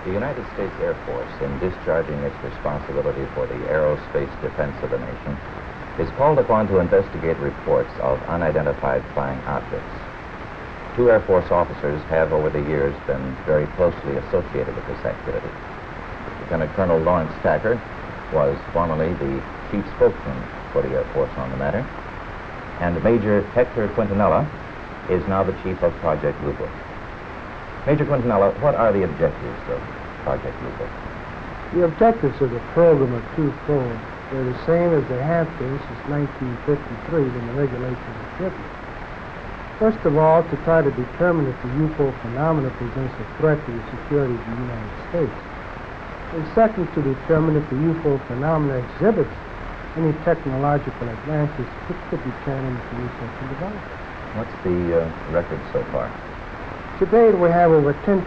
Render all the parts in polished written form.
The United States Air Force, in discharging its responsibility for the aerospace defense of the nation, is called upon to investigate reports of unidentified flying objects. Two Air Force officers have over the years been very closely associated with this activity. Lieutenant Colonel Lawrence Tacker was formerly the chief spokesman for the Air Force on the matter, and Major Hector Quintanilla is now the chief of Project Blue Book. Major Quintanilla, what are the objectives of Project Blue Book? The objectives of the program are twofold. They're the same as they have been since 1953 when the regulations were written. First of all, to try to determine if the UFO phenomena presents a threat to the security of the United States. And second, to determine if the UFO phenomena exhibits any technological advances which could be turned into research and development. What's the record so far? To date, we have over 10,000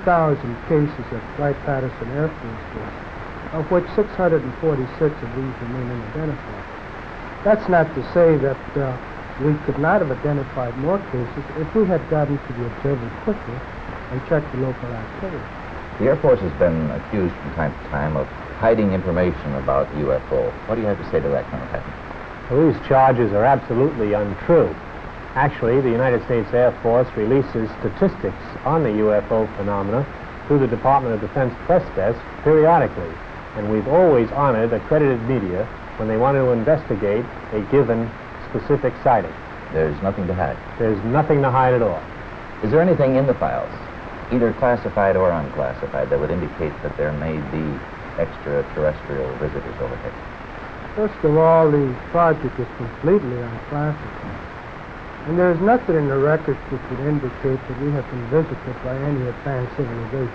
cases at Wright-Patterson Air Force Base, of which 646 of these remain unidentified. That's not to say that we could not have identified more cases if we had gotten to the observer quickly and checked the local activity. The Air Force has been accused from time to time of hiding information about UFO. What do you have to say to that, Colonel Tacker? Well, these charges are absolutely untrue. Actually, the United States Air Force releases statistics on the UFO phenomena through the Department of Defense press desk periodically, and we've always honored accredited media when they want to investigate a given specific sighting. There's nothing to hide? There's nothing to hide at all. Is there anything in the files, either classified or unclassified, that would indicate that there may be extraterrestrial visitors over here? First of all, the project is completely unclassified. And there's nothing in the records which would indicate that we have been visited by any advanced civilization.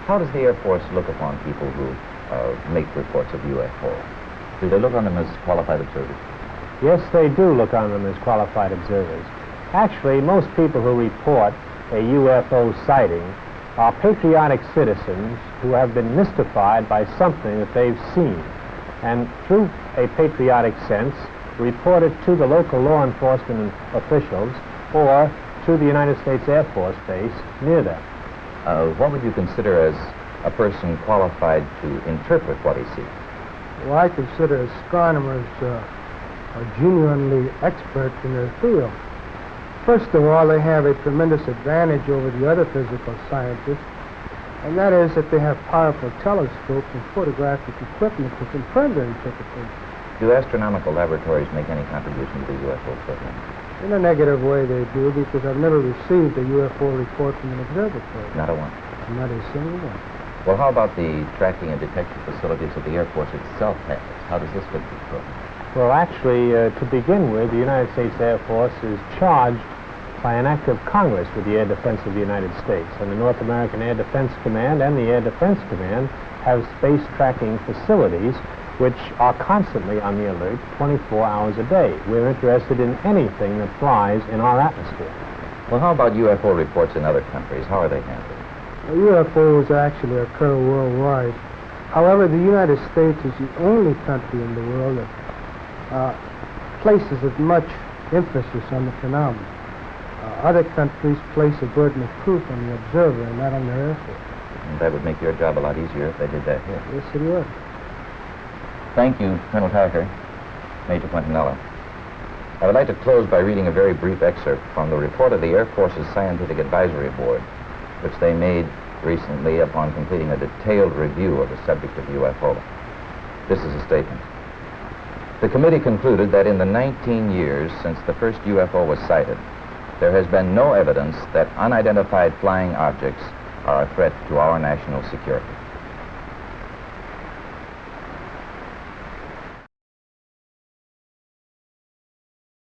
How does the Air Force look upon people who make reports of UFO? Do they look on them as qualified observers? Yes, they do look on them as qualified observers. Actually, most people who report a UFO sighting are patriotic citizens who have been mystified by something that they've seen, and through a patriotic sense, report it to the local law enforcement officials or to the United States Air Force Base near them. What would you consider as a person qualified to interpret what he sees? Well, I consider astronomers are genuinely expert in their field. First of all, they have a tremendous advantage over the other physical scientists, and that is that they have powerful telescopes and photographic equipment to confirm their interpretation. Do astronomical laboratories make any contribution to the UFO program? In a negative way, they do, because I've never received a UFO report from an observatory. Not a one? Not a single one. Well, how about the tracking and detection facilities that the Air Force itself has? How does this fit the program? Well, actually, to begin with, the United States Air Force is charged by an act of Congress with the air defense of the United States. And the North American Air Defense Command and the Air Defense Command have space tracking facilities which are constantly on the alert 24 hours a day. We're interested in anything that flies in our atmosphere. Well, how about UFO reports in other countries? How are they handled? Well, UFOs actually occur worldwide. However, the United States is the only country in the world that places as much emphasis on the phenomenon. Other countries place a burden of proof on the observer and not on their Air Force. And that would make your job a lot easier if they did that here. Yes, it would. Thank you, Colonel Tacker, Major Quintanilla. I would like to close by reading a very brief excerpt from the report of the Air Force's Scientific Advisory Board, which they made recently upon completing a detailed review of the subject of UFO. This is a statement. The committee concluded that in the 19 years since the first UFO was sighted, there has been no evidence that unidentified flying objects are a threat to our national security.